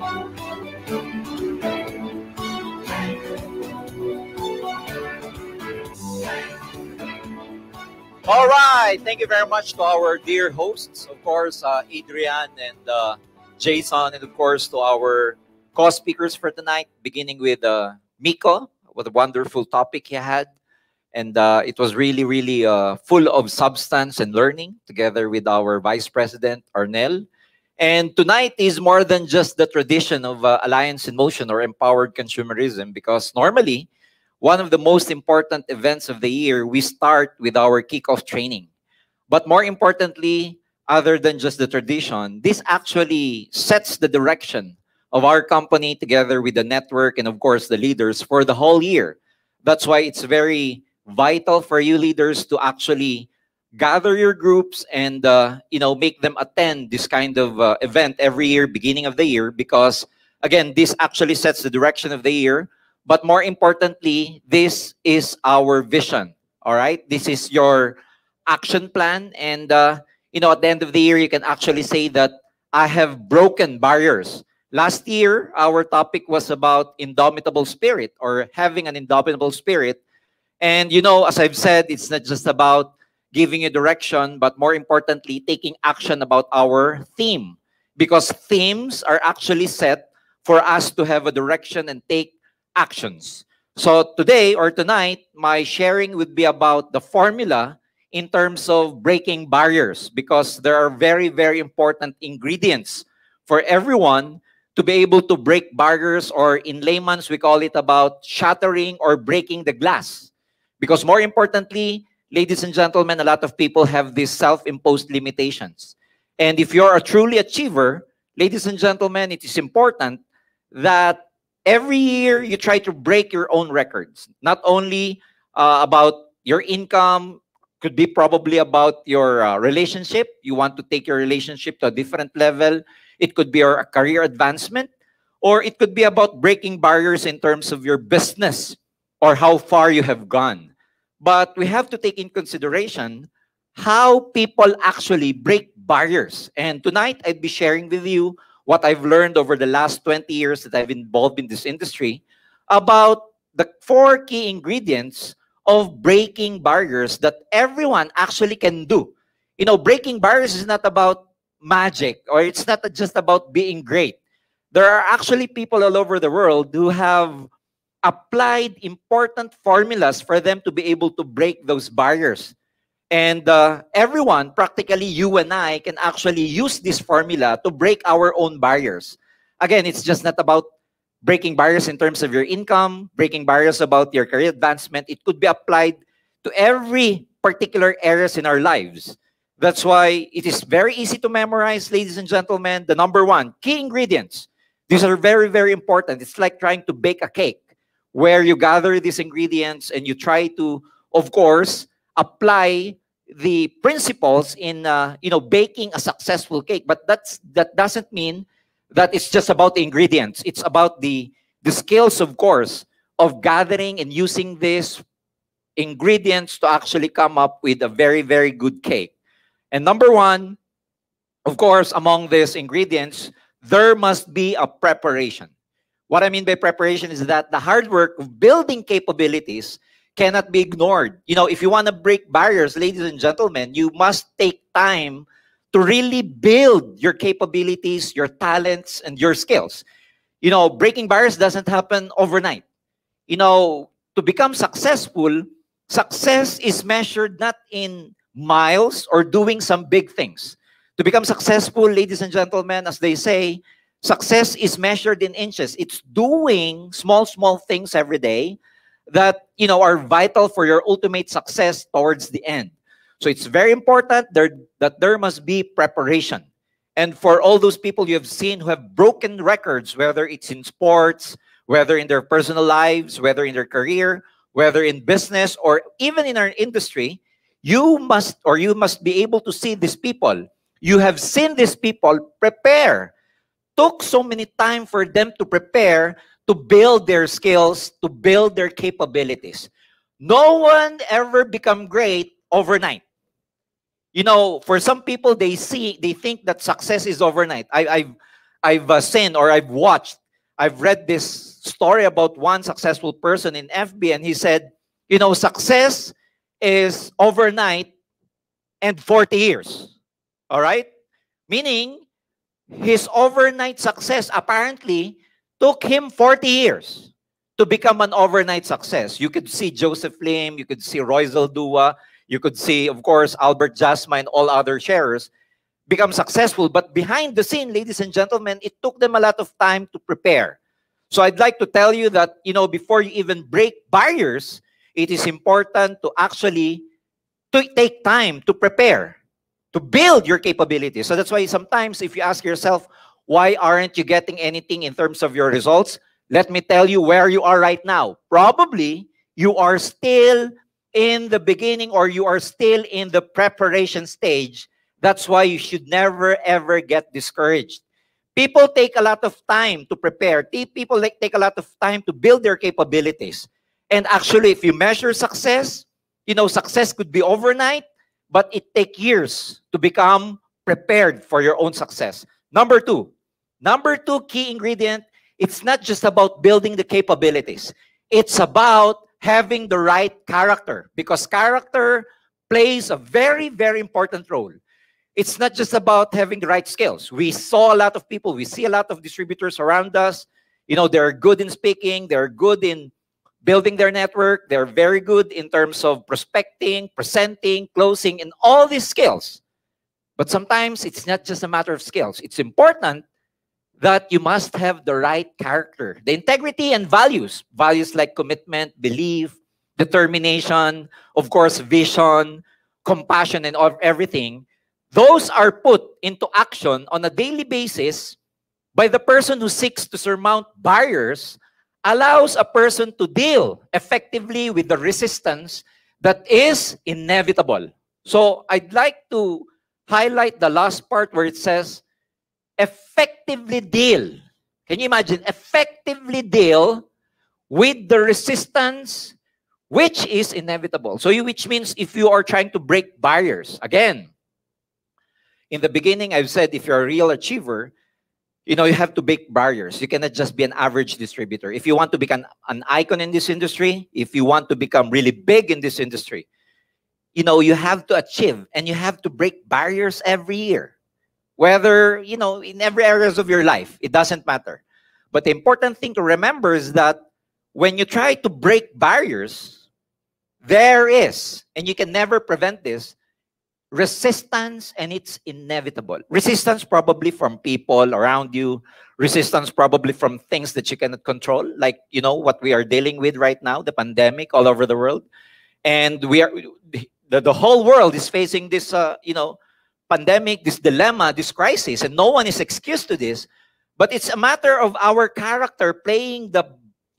All right. Thank you very much to our dear hosts, of course, Adrian and Jason, and of course to our co-speakers for tonight, beginning with Miko. What a wonderful topic he had. And it was really, really full of substance and learning together with our Vice President, Arnel. And tonight is more than just the tradition of Alliance in Motion or Empowered Consumerism, because normally, one of the most important events of the year, we start with our kickoff training. But more importantly, other than just the tradition, this actually sets the direction of our company together with the network and, of course, the leaders for the whole year. That's why it's very vital for you leaders to actually gather your groups and make them attend this kind of event every year, beginning of the year, because again, this actually sets the direction of the year. But more importantly, this is our vision. All right, this is your action plan, and at the end of the year, you can actually say that I have broken barriers. Last year, our topic was about indomitable spirit or having an indomitable spirit. And as I've said, it's not just about giving you direction, but more importantly, taking action about our theme. Because themes are actually set for us to have a direction and take actions. So today or tonight, my sharing would be about the formula in terms of breaking barriers, because there are very, very important ingredients for everyone to be able to break barriers, or in layman's, we call it about shattering or breaking the glass. Because more importantly, ladies and gentlemen, a lot of people have these self-imposed limitations. And if you're a truly achiever, ladies and gentlemen, it is important that every year you try to break your own records. Not only about your income, could be probably about your relationship. You want to take your relationship to a different level. It could be your career advancement, or it could be about breaking barriers in terms of your business or how far you have gone. But we have to take in consideration how people actually break barriers. And tonight, I'd be sharing with you what I've learned over the last 20 years that I've been involved in this industry about the 4 key ingredients of breaking barriers that everyone actually can do. Breaking barriers is not about magic, or it's not just about being great. There are actually people all over the world who have applied important formulas for them to be able to break those barriers. And everyone, practically you and I, can actually use this formula to break our own barriers. Again, it's just not about breaking barriers in terms of your income, breaking barriers about your career advancement. It could be applied to every particular areas in our lives. That's why it is very easy to memorize, ladies and gentlemen. The number 1, key ingredients. These are very, very important. It's like trying to bake a cake, where you gather these ingredients and you try to, of course, apply the principles in baking a successful cake. But that doesn't mean that it's just about the ingredients. It's about the skills, of course, of gathering and using these ingredients to actually come up with a very, very good cake. And number 1, of course, among these ingredients, there must be a preparation. What I mean by preparation is that the hard work of building capabilities cannot be ignored. If you want to break barriers, ladies and gentlemen, you must take time to really build your capabilities, your talents, and your skills. Breaking barriers doesn't happen overnight. To become successful, success is measured not in miles or doing some big things. To become successful, ladies and gentlemen, as they say, success is measured in inches. It's doing small things every day that are vital for your ultimate success towards the end. So it's very important that there must be preparation. And for all those people you have seen who have broken records, whether it's in sports, whether in their personal lives, whether in their career, whether in business, or even in our industry, you must be able to see these people. You have seen these people prepare. Took so many time for them to prepare, to build their skills, to build their capabilities. No one ever become great overnight. For some people, they think that success is overnight. I've I've seen or I've watched, I've read this story about one successful person in FB, and he said, success is overnight and 40 years. All right? Meaning, his overnight success apparently took him 40 years to become an overnight success. You could see Joseph Lim, you could see Roy Zaldua, you could see, of course, Albert Jasma and all other sharers become successful. But behind the scene, ladies and gentlemen, it took them a lot of time to prepare. So I'd like to tell you that, before you even break barriers, it is important to actually take time to prepare, to build your capabilities. So that's why sometimes if you ask yourself, why aren't you getting anything in terms of your results? Let me tell you where you are right now. Probably you are still in the beginning, or you are still in the preparation stage. That's why you should never, ever get discouraged. People take a lot of time to prepare. People take a lot of time to build their capabilities. And actually, if you measure success, success could be overnight, but it takes years to become prepared for your own success. Number two key ingredient, it's not just about building the capabilities. It's about having the right character, because character plays a very, very important role. It's not just about having the right skills. We saw a lot of people, we see a lot of distributors around us. They're good in speaking, they're good in building their network, they're very good in terms of prospecting, presenting, closing, and all these skills. But sometimes it's not just a matter of skills. It's important that you must have the right character, the integrity and values. Values like commitment, belief, determination, of course, vision, compassion, and everything. Those are put into action on a daily basis by the person who seeks to surmount barriers, allows a person to deal effectively with the resistance that is inevitable. So I'd like to highlight the last part where it says, effectively deal. Can you imagine? Effectively deal with the resistance which is inevitable. So which means if you are trying to break barriers, again, in the beginning, I've said if you're a real achiever, you have to break barriers. You cannot just be an average distributor. If you want to become an icon in this industry, if you want to become really big in this industry, you have to achieve and you have to break barriers every year. Whether, in every areas of your life, it doesn't matter. But the important thing to remember is that when you try to break barriers, there is, and you can never prevent this, resistance, and it's inevitable. Resistance probably from people around you, resistance probably from things that you cannot control, like, what we are dealing with right now, the pandemic all over the world. And the whole world is facing this, pandemic, this dilemma, this crisis, and no one is excused to this. But it's a matter of our character playing the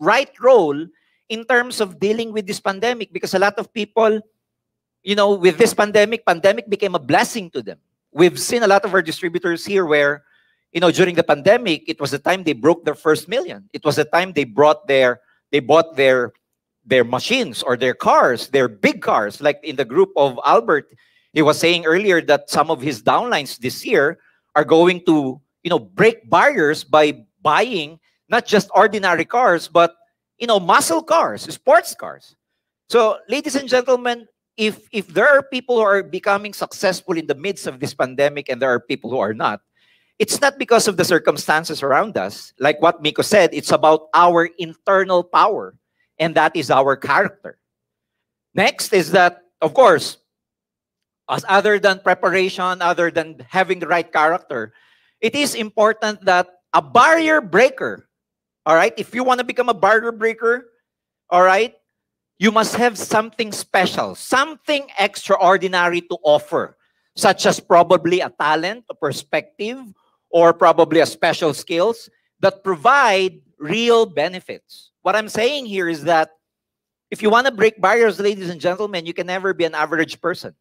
right role in terms of dealing with this pandemic, because a lot of people, with this pandemic became a blessing to them. We've seen a lot of our distributors here where, during the pandemic, it was the time they broke their first million. It was the time they bought their machines or their cars, their big cars. Like in the group of Albert, he was saying earlier that some of his downlines this year are going to, break barriers by buying not just ordinary cars, but, muscle cars, sports cars. So, ladies and gentlemen, if there are people who are becoming successful in the midst of this pandemic and there are people who are not, it's not because of the circumstances around us. Like what Miko said, it's about our internal power, and that is our character. Next is that, of course, as other than preparation, other than having the right character, it is important that a barrier breaker, all right, if you want to become a barrier breaker, all right, you must have something special, something extraordinary to offer, such as probably a talent, a perspective, or probably a special skills that provide real benefits. What I'm saying here is that if you want to break barriers, ladies and gentlemen, you can never be an average person.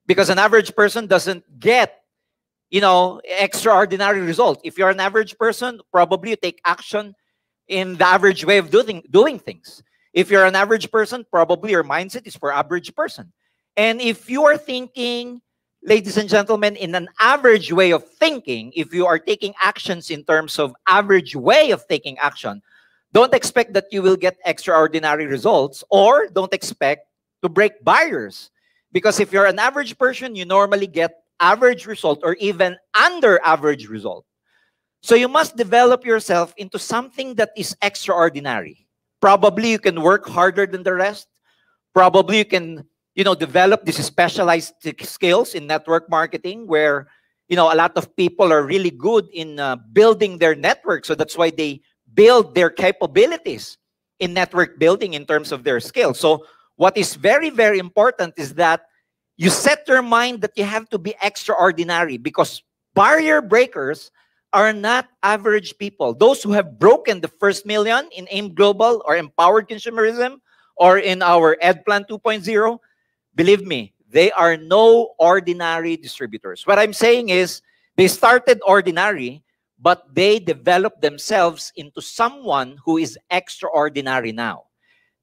Because an average person doesn't get, extraordinary result. If you're an average person, probably you take action in the average way of doing things. If you're an average person, probably your mindset is for average person. And if you are thinking ladies and gentlemen, in an average way of thinking, if you are taking actions in terms of average way of taking action, don't expect that you will get extraordinary results, or don't expect to break barriers. Because if you're an average person, you normally get average result or even under average result. So you must develop yourself into something that is extraordinary. Probably you can work harder than the rest. Probably you can, develop these specialized skills in network marketing where, a lot of people are really good in building their network. So that's why they build their capabilities in network building in terms of their skills. So what is very, very important is that you set your mind that you have to be extraordinary, because barrier breakers are not average people. Those who have broken the first million in AIM Global or Empowered Consumerism or in our Ed Plan 2.0, believe me, they are no ordinary distributors. What I'm saying is they started ordinary, but they developed themselves into someone who is extraordinary now.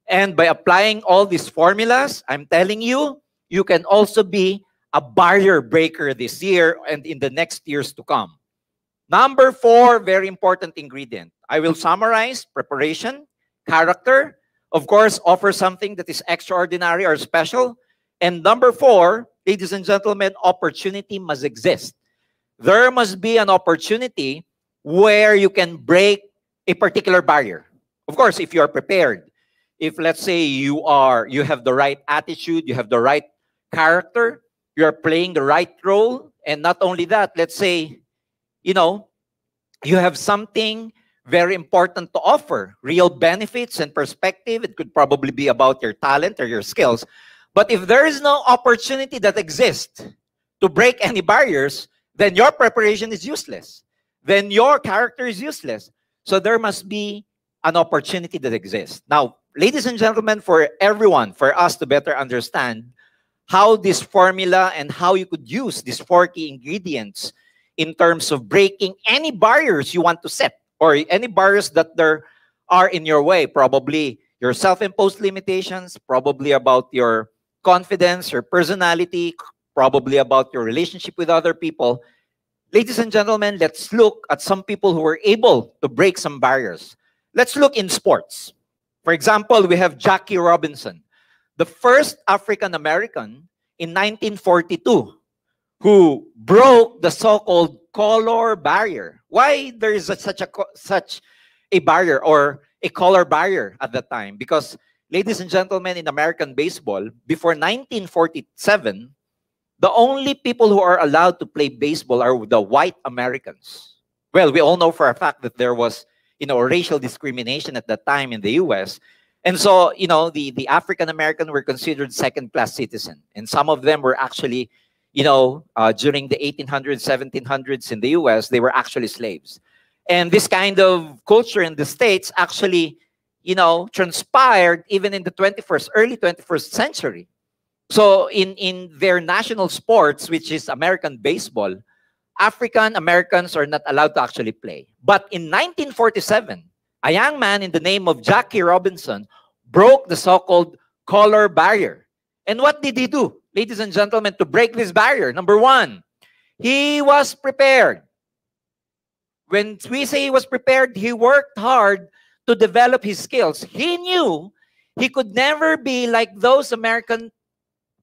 And by applying all these formulas, I'm telling you, you can also be a barrier breaker this year and in the next years to come. Number 4, very important ingredient. I will summarize: preparation, character, of course, offer something that is extraordinary or special. And number 4, ladies and gentlemen, opportunity must exist. There must be an opportunity where you can break a particular barrier. Of course, if you are prepared, if let's say you have the right attitude, you have the right character, you are playing the right role, and not only that, let's say, you have something very important to offer, real benefits and perspective. It could probably be about your talent or your skills. But if there is no opportunity that exists to break any barriers, then your preparation is useless. Then your character is useless. So there must be an opportunity that exists. Now, ladies and gentlemen, for everyone, for us to better understand how this formula and how you could use these 4 key ingredients in terms of breaking any barriers you want to set, or any barriers that there are in your way, probably your self-imposed limitations, probably about your confidence, your personality, probably about your relationship with other people. Ladies and gentlemen, let's look at some people who were able to break some barriers. Let's look in sports. For example, we have Jackie Robinson, the first African-American in 1942 who broke the so-called color barrier. Why there is such a barrier or a color barrier at that time? Because, ladies and gentlemen, in American baseball, before 1947, the only people who are allowed to play baseball are the white Americans. Well, we all know for a fact that there was, racial discrimination at that time in the U.S. And so, the African American were considered second-class citizens. And some of them were actually, during the 1800s, 1700s in the U.S., they were actually slaves. And this kind of culture in the States actually, transpired even in the early 21st century. So in their national sports, which is American baseball, African Americans are not allowed to actually play. But in 1947, a young man in the name of Jackie Robinson broke the so-called color barrier. And what did he do, ladies and gentlemen, to break this barrier? Number 1, he was prepared. When we say he was prepared, he worked hard to develop his skills. He knew he could never be like those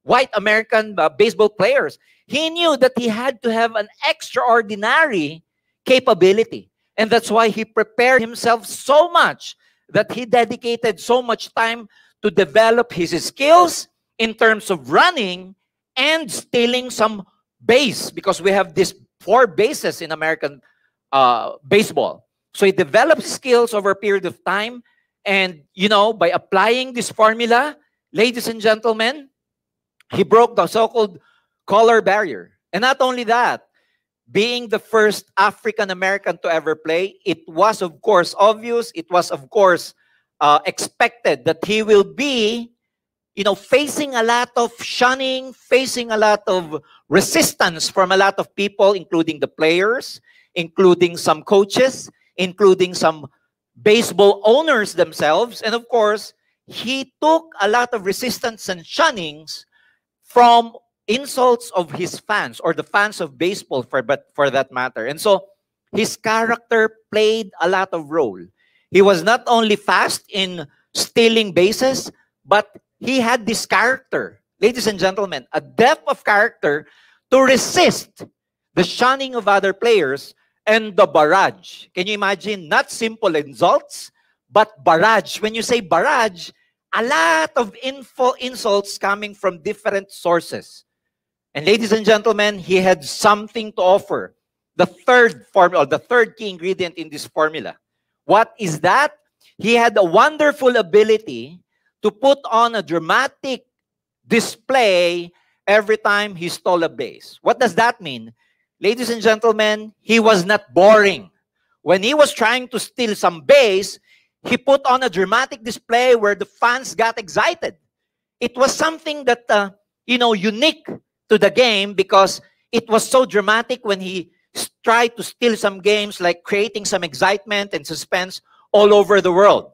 white American baseball players. He knew that he had to have an extraordinary capability. And that's why he prepared himself so much that he dedicated so much time to develop his skills in terms of running and stealing some base, because we have these 4 bases in American baseball. So he developed skills over a period of time. And, by applying this formula, ladies and gentlemen, he broke the so-called color barrier. And not only that, being the first African-American to ever play, it was, of course, obvious. It was, of course, expected that he will be, facing a lot of shunning, facing a lot of resistance from a lot of people, including the players, including some coaches, including some baseball owners themselves. And, of course, he took a lot of resistance and shunnings from insults of his fans, or the fans of baseball for that matter. And so his character played a lot of role. He was not only fast in stealing bases, but he had this character, ladies and gentlemen, a depth of character to resist the shunning of other players and the barrage. Can you imagine? Not simple insults, but barrage. When you say barrage, a lot of insults coming from different sources. And ladies and gentlemen, he had something to offer. The third formula, the third key ingredient in this formula. What is that? He had a wonderful ability to put on a dramatic display every time he stole a base. What does that mean? Ladies and gentlemen, he was not boring. When he was trying to steal some base, he put on a dramatic display where the fans got excited. It was something that, unique to the game, because it was so dramatic when he tried to steal some games, like creating some excitement and suspense all over the world.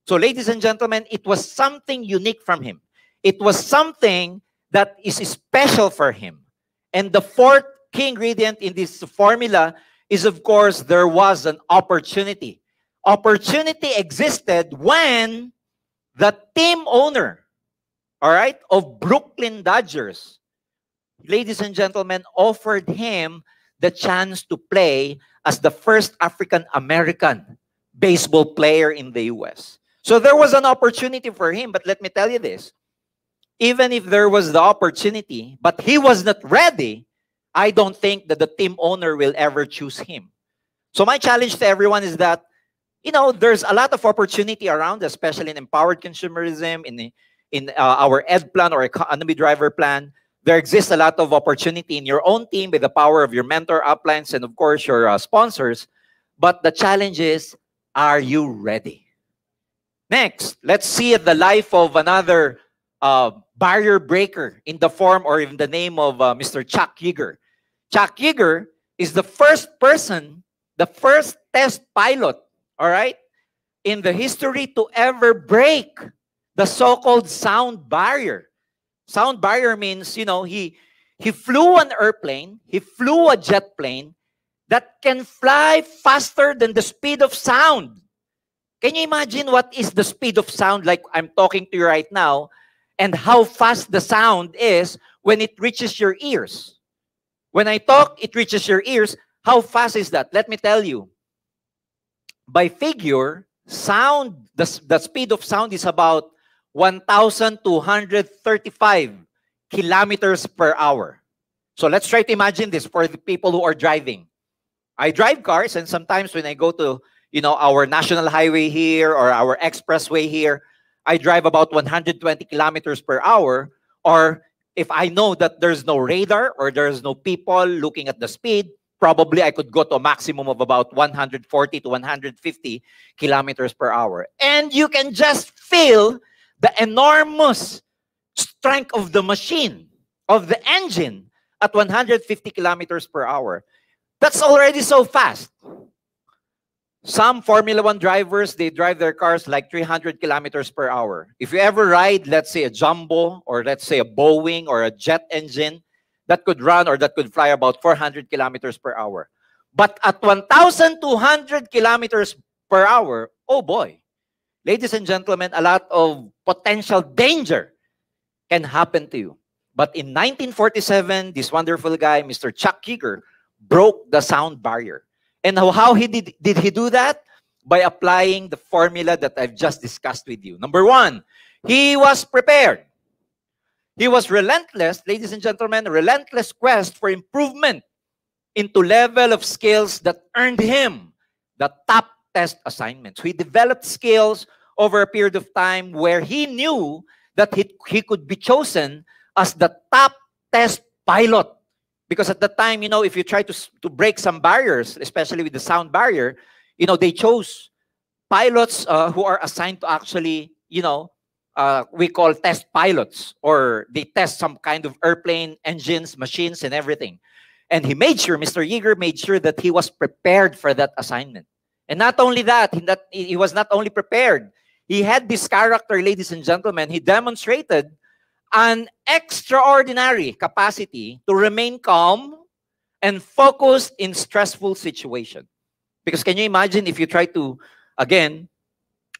So, ladies and gentlemen, it was something unique from him. It was something that is special for him. And the fourth key ingredient in this formula is, of course, there was an opportunity. Opportunity existed when the team owner, all right, of Brooklyn Dodgers, ladies and gentlemen, offered him the chance to play as the first African-American baseball player in the U.S. So there was an opportunity for him, but let me tell you this. Even if there was the opportunity, but he was not ready, I don't think that the team owner will ever choose him. So my challenge to everyone is that, there's a lot of opportunity around, especially in empowered consumerism, in our ed plan or economy driver plan. There exists a lot of opportunity in your own team with the power of your mentor, uplines, and of course your sponsors. But the challenge is, are you ready? Next, let's see the life of another barrier breaker in the form or in the name of Mr. Chuck Yeager. Chuck Yeager is the first person, the first test pilot, all right, in the history to ever break the so-called sound barrier. Sound barrier means, he flew an airplane, he flew a jet plane that can fly faster than the speed of sound. Can you imagine what is the speed of sound, like I'm talking to you right now, and how fast the sound is when it reaches your ears? When I talk, it reaches your ears. How fast is that? Let me tell you. By figure, sound, the speed of sound is about 1,235 kilometers per hour. So let's try to imagine this for the people who are driving. I drive cars, and sometimes when I go to, our national highway here or our expressway here, I drive about 120 kilometers per hour. Or if I know that there's no radar or there's no people looking at the speed, probably I could go to a maximum of about 140 to 150 kilometers per hour. And you can just feel the enormous strength of the machine, of the engine at 150 kilometers per hour. That's already so fast. Some Formula 1 drivers, they drive their cars like 300 kilometers per hour. If you ever ride, let's say, a Jumbo, or let's say a Boeing or a jet engine, that could run or that could fly about 400 kilometers per hour. But at 1,200 kilometers per hour, oh boy, ladies and gentlemen, a lot of potential danger can happen to you. But in 1947, this wonderful guy, Mr. Chuck Yeager, broke the sound barrier. And how did he do that? By applying the formula that I've just discussed with you. Number one, he was prepared. He was relentless, ladies and gentlemen, a relentless quest for improvement into level of skills that earned him the top test assignments. He developed skills over a period of time where he knew that he could be chosen as the top test pilot. Because at the time, if you try to break some barriers, especially with the sound barrier, they chose pilots who are assigned to actually, we call test pilots, or they test some kind of airplane engines, machines, and everything. And Mr. Yeager made sure that he was prepared for that assignment. And not only that, he was not only prepared, he had this character, ladies and gentlemen. He demonstrated an extraordinary capacity to remain calm and focused in stressful situation. Because can you imagine if you try to, again,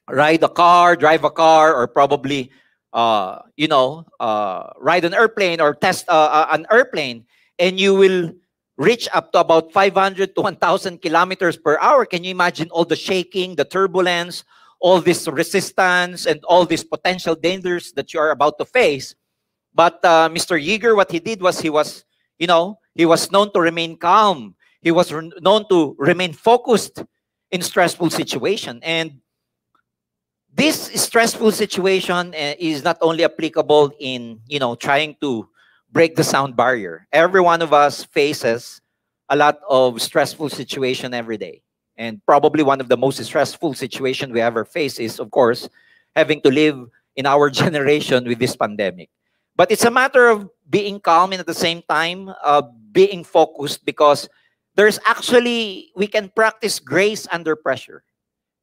ride a car, drive a car, or probably, ride an airplane or test an airplane, and you will reach up to about 500 to 1,000 kilometers per hour. Can you imagine all the shaking, the turbulence, all this resistance, and all these potential dangers that you are about to face? But Mr. Yeager, what he did was he was known to remain calm. He was known to remain focused in stressful situation. And this stressful situation is not only applicable in, trying to break the sound barrier. Every one of us faces a lot of stressful situation every day. And probably one of the most stressful situation we ever face is, of course, having to live in our generation with this pandemic. But it's a matter of being calm and at the same time being focused, because we can practice grace under pressure.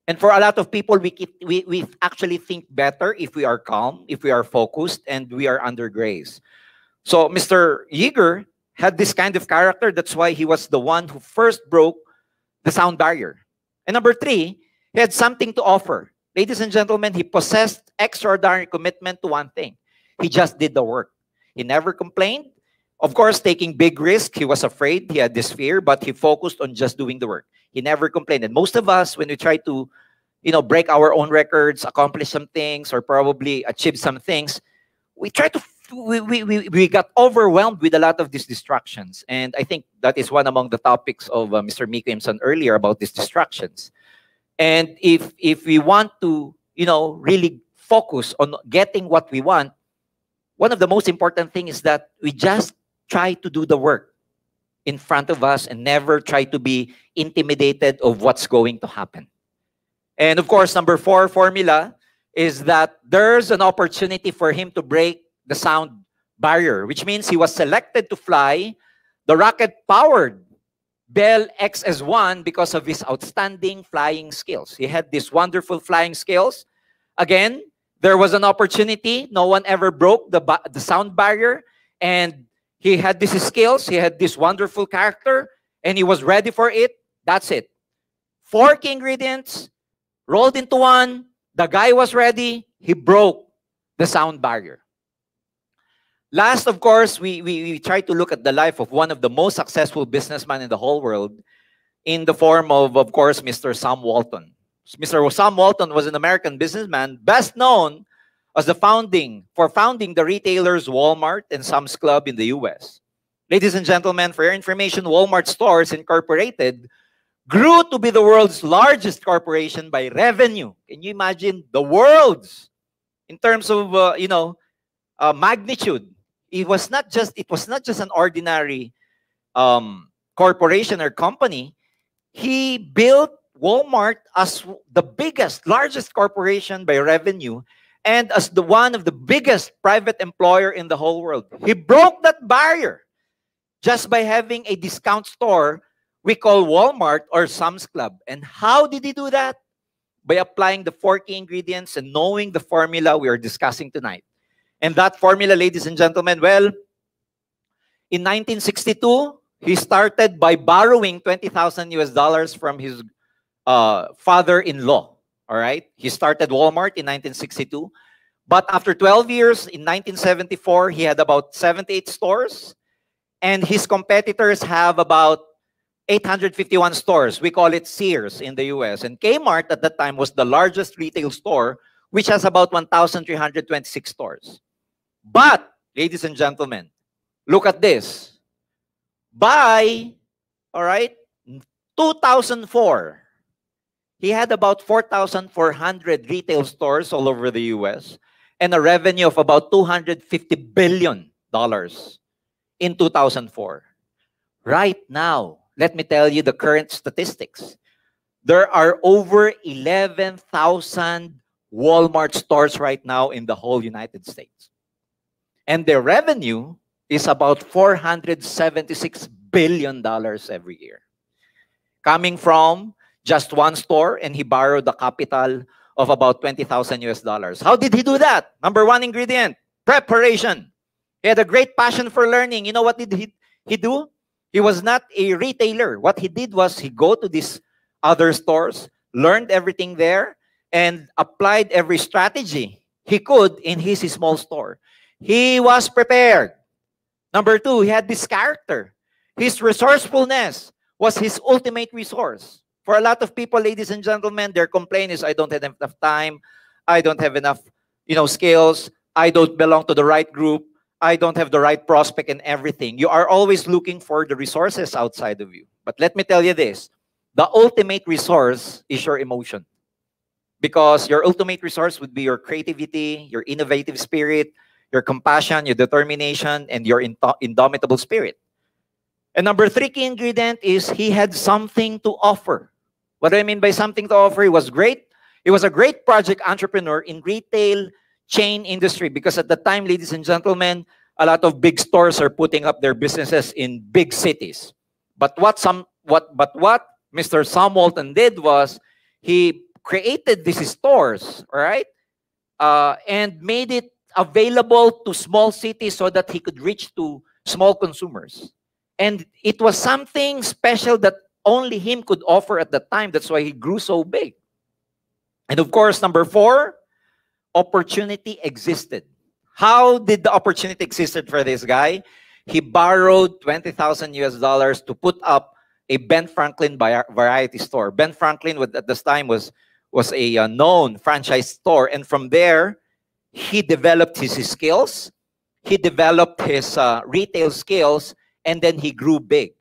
And for a lot of people, we actually think better if we are calm, if we are focused, and we are under grace. So Mr. Yeager had this kind of character. That's why he was the one who first broke the sound barrier. And number three, he had something to offer. Ladies and gentlemen, he possessed extraordinary commitment to one thing. He just did the work. He never complained. Of course, taking big risk, he was afraid. He had this fear, but he focused on just doing the work. He never complained. And most of us, when we try to, break our own records, accomplish some things, or probably achieve some things, we got overwhelmed with a lot of these distractions. And I think that is one among the topics of Mr. Miko Imson earlier about these distractions. And if we want to, really focus on getting what we want, one of the most important things is that we just try to do the work in front of us and never try to be intimidated of what's going to happen. And of course, number 4 formula is that there's an opportunity for him to break the sound barrier, which means he was selected to fly the rocket-powered Bell XS-1 because of his outstanding flying skills. He had these wonderful flying skills. Again, there was an opportunity. No one ever broke the sound barrier. And he had these skills. He had this wonderful character. And he was ready for it. That's it. 4 key ingredients rolled into one. The guy was ready. He broke the sound barrier. Last, of course, we try to look at the life of one of the most successful businessmen in the whole world in the form of course, Mr. Sam Walton. Mr. Sam Walton was an American businessman, best known as founding the retailers Walmart and Sam's Club in the US. Ladies and gentlemen, for your information, Walmart Stores Incorporated grew to be the world's largest corporation by revenue. Can you imagine the world's in terms of magnitude? It was not just an ordinary corporation or company. He built Walmart as the largest corporation by revenue, and as one of the biggest private employer in the whole world. He broke that barrier just by having a discount store we call Walmart or Sam's Club. And how did he do that? By applying the 4 key ingredients and knowing the formula we are discussing tonight. And that formula, ladies and gentlemen, well, in 1962, he started by borrowing $20,000 from his father-in-law. All right? He started Walmart in 1962. But after 12 years, in 1974, he had about 78 stores. And his competitors have about 851 stores. We call it Sears in the US. And Kmart at that time was the largest retail store, which has about 1,326 stores. But, ladies and gentlemen, look at this. By, 2004, he had about 4,400 retail stores all over the US and a revenue of about $250 billion in 2004. Right now, let me tell you the current statistics. There are over 11,000 Walmart stores right now in the whole United States. And their revenue is about $476 billion every year. Coming from just one store, and he borrowed the capital of about $20,000 US. How did he do that? Number 1 ingredient, Preparation. He had a great passion for learning. You know what did he do? He was not a retailer. What he did was he go to these other stores, learned everything there, and applied every strategy he could in his small store. He was prepared. Number two, he had this character. His resourcefulness was his ultimate resource. For a lot of people, ladies and gentlemen, their complaint is, I don't have enough time. I don't have enough, skills. I don't belong to the right group. I don't have the right prospect and everything. You are always looking for the resources outside of you. But let me tell you this. The ultimate resource is your emotion. Because your ultimate resource would be your creativity, your innovative spirit, your compassion, your determination, and your indomitable spirit. And number three key ingredient is he had something to offer. What do I mean by something to offer? He was great. He was a great project entrepreneur in retail chain industry, because at the time, ladies and gentlemen, a lot of big stores are putting up their businesses in big cities. But what Mr. Sam Walton did was he created these stores, all right, and made it available to small cities so that he could reach to small consumers. And it was something special that only him could offer at the time. That's why he grew so big. And of course, number four, opportunity existed. How did the opportunity existed for this guy? He borrowed $20,000 to put up a Ben Franklin variety store. Ben Franklin at this time was a known franchise store. And from there, he developed his skills. He developed his retail skills. And then he grew big.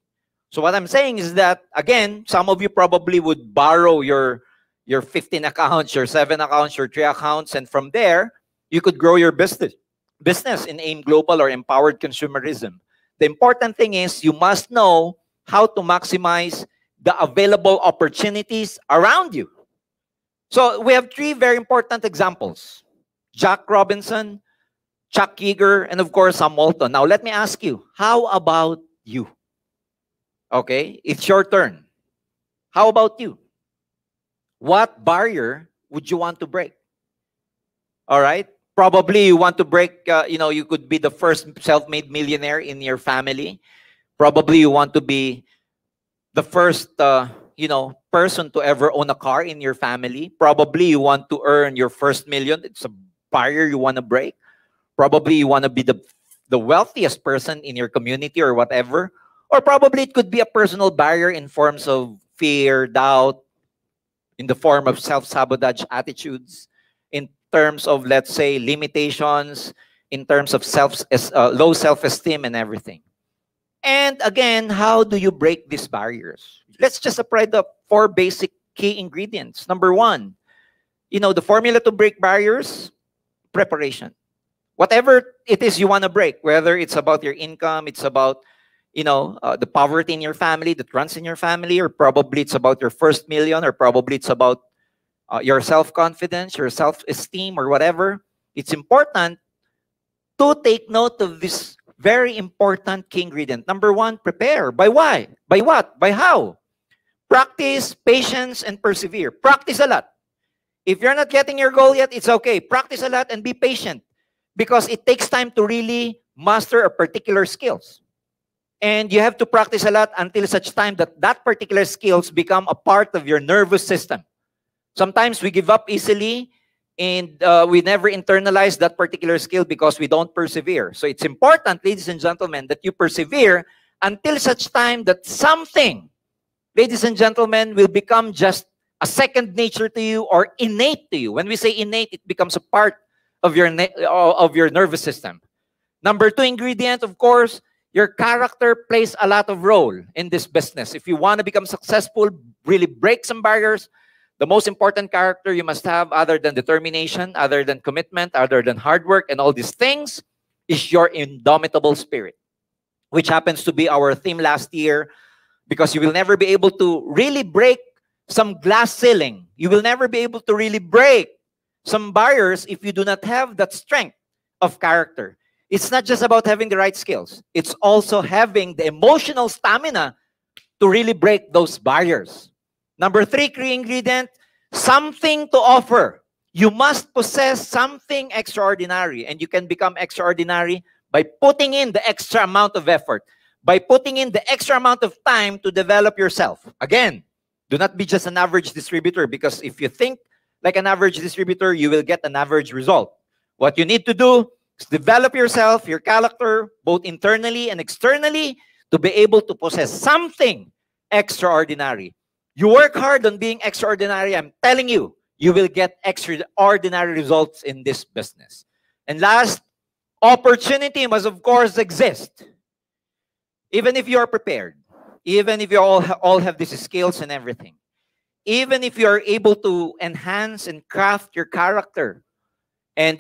So what I'm saying is that, again, some of you probably would borrow your 15 accounts, your 7 accounts, your 3 accounts, and from there, you could grow your business in AIM Global or Empowered Consumerism. The important thing is you must know how to maximize the available opportunities around you. So we have 3 very important examples. Jack Robinson, Chuck Yeager, and of course, Sam Walton. Now, let me ask you, how about you? Okay, it's your turn. How about you? What barrier would you want to break? All right, probably you want to break, you could be the first self-made millionaire in your family. Probably you want to be the first, person to ever own a car in your family. Probably you want to earn your first million. It's a barrier you want to break. Probably you want to be the wealthiest person in your community or whatever. Or probably it could be a personal barrier in forms of fear, doubt, in the form of self-sabotage attitudes, in terms of, let's say, limitations, in terms of low self-esteem and everything. And again, how do you break these barriers? Let's just apply the 4 basic key ingredients. Number 1, the formula to break barriers, preparation. Whatever it is you want to break, whether it's about your income, it's about, the poverty in your family that runs in your family, or probably it's about your first million, or probably it's about your self-confidence, your self-esteem, or whatever. It's important to take note of this very important key ingredient. Number 1, prepare. By why? By what? By how? Practice, patience, and persevere. Practice a lot. If you're not getting your goal yet, it's okay. Practice a lot and be patient. Because it takes time to really master a particular skills. And you have to practice a lot until such time that that particular skills become a part of your nervous system. Sometimes we give up easily and we never internalize that particular skill because we don't persevere. So it's important, ladies and gentlemen, that you persevere until such time that something, ladies and gentlemen, will become just a second nature to you or innate to you. When we say innate, it becomes a part of your nervous system. Number 2 ingredient, of course, your character plays a lot of role in this business. If you want to become successful, really break some barriers, the most important character you must have, other than determination, other than commitment, other than hard work, and all these things, is your indomitable spirit, which happens to be our theme last year, because you will never be able to really break some glass ceiling. You will never be able to really break some barriers if you do not have that strength of character. It's not just about having the right skills. It's also having the emotional stamina to really break those barriers. Number 3 key ingredient, something to offer. You must possess something extraordinary, and you can become extraordinary by putting in the extra amount of effort, by putting in the extra amount of time to develop yourself. Again, do not be just an average distributor, because if you think like an average distributor, you will get an average result. What you need to do is develop yourself, your character, both internally and externally, to be able to possess something extraordinary. You work hard on being extraordinary, I'm telling you, you will get extraordinary results in this business. And last, opportunity must, of course, exist. Even if you are prepared, even if you all have these skills and everything, even if you are able to enhance and craft your character, and